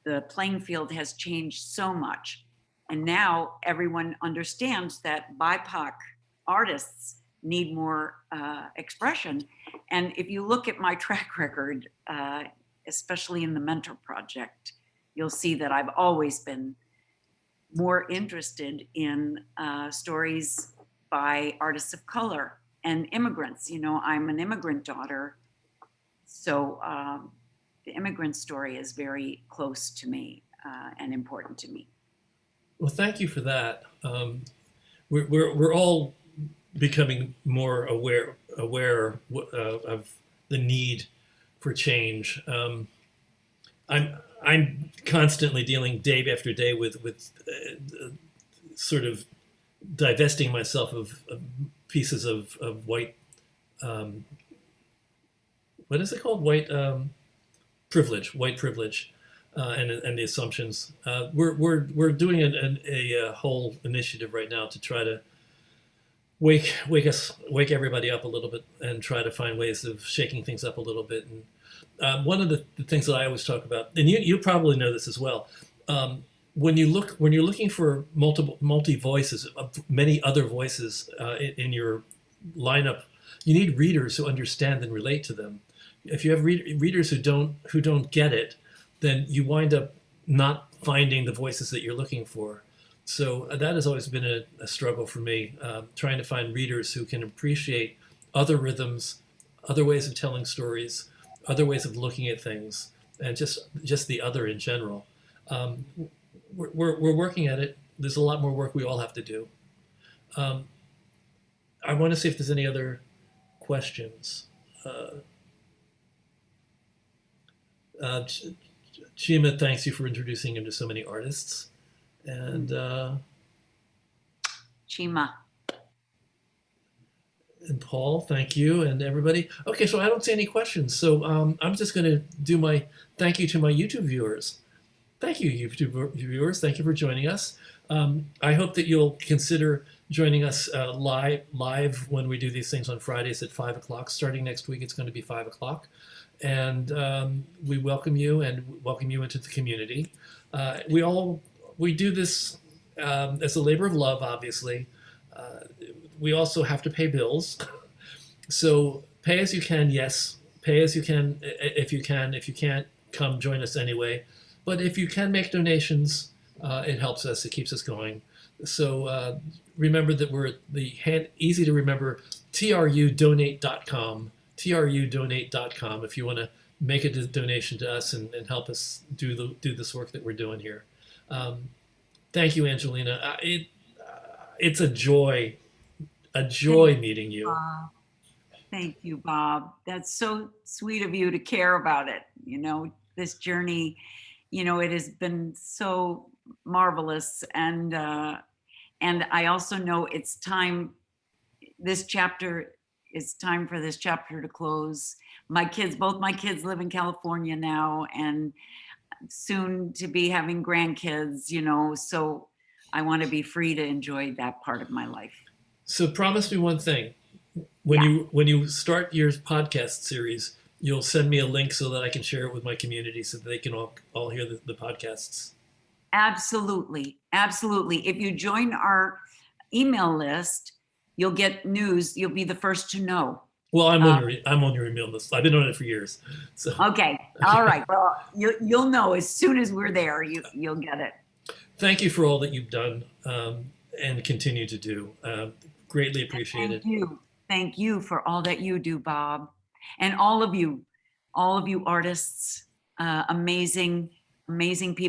S2: the playing field has changed so much. And now everyone understands that BIPOC artists need more expression. And if you look at my track record, especially in the Mentor Project, you'll see that I've always been more interested in stories by artists of color and immigrants. I'm an immigrant daughter, so the immigrant story is very close to me and important to me.
S1: Well, thank you for that. We're all becoming more aware of the need for change. I'm constantly dealing day after day with sort of divesting myself of pieces of white, what is it called? White privilege. and the assumptions. We're doing a whole initiative right now to try to wake everybody up a little bit and try to find ways of shaking things up a little bit. And one of the things that I always talk about, and you probably know this as well, when you're looking for multi voices, many other voices in your lineup, you need readers who understand and relate to them. If you have readers who don't get it, then you wind up not finding the voices that you're looking for. So that has always been a struggle for me, trying to find readers who can appreciate other rhythms, other ways of telling stories, other ways of looking at things, and just the other in general. We're working at it. There's a lot more work we all have to do. I want to see if there's any other questions. Chima, thanks you for introducing him to so many artists. And
S2: Chima.
S1: And Paul, thank you, and everybody. Okay, so I don't see any questions. So I'm just going to do my thank you to my YouTube viewers. Thank you, YouTube viewers. Thank you for joining us. I hope that you'll consider joining us live when we do these things on Fridays at 5 o'clock. Starting next week, it's going to be 5 o'clock. And we welcome you and welcome you into the community. We do this as a labor of love, obviously. We also have to pay bills. So pay as you can, yes. Pay as you can if you can. If you can't, come join us anyway. But if you can make donations, it helps us. It keeps us going. So remember that we're at easy to remember trudonate.com. trudonate.com if you want to make a donation to us and help us do this work that we're doing here. Thank you, Angelina. It's a joy meeting you.
S2: Thank you, Bob. That's so sweet of you to care about it. You know, this journey, you know, it has been so marvelous. And I also know it's time, it's time for this chapter to close. Both my kids live in California now and soon to be having grandkids, you know, so I want to be free to enjoy that part of my life.
S1: So promise me one thing. When you start your podcast series, you'll send me a link so that I can share it with my community so that they can all hear the podcasts.
S2: Absolutely. Absolutely. If you join our email list, you'll get news. You'll be the first to know.
S1: Well, I'm on your email list. I've been on it for years. So
S2: okay. All right. Well, you'll know as soon as we're there. You'll get it.
S1: Thank you for all that you've done and continue to do. Greatly appreciated.
S2: Thank you for all that you do, Bob, and all of you artists. Amazing people.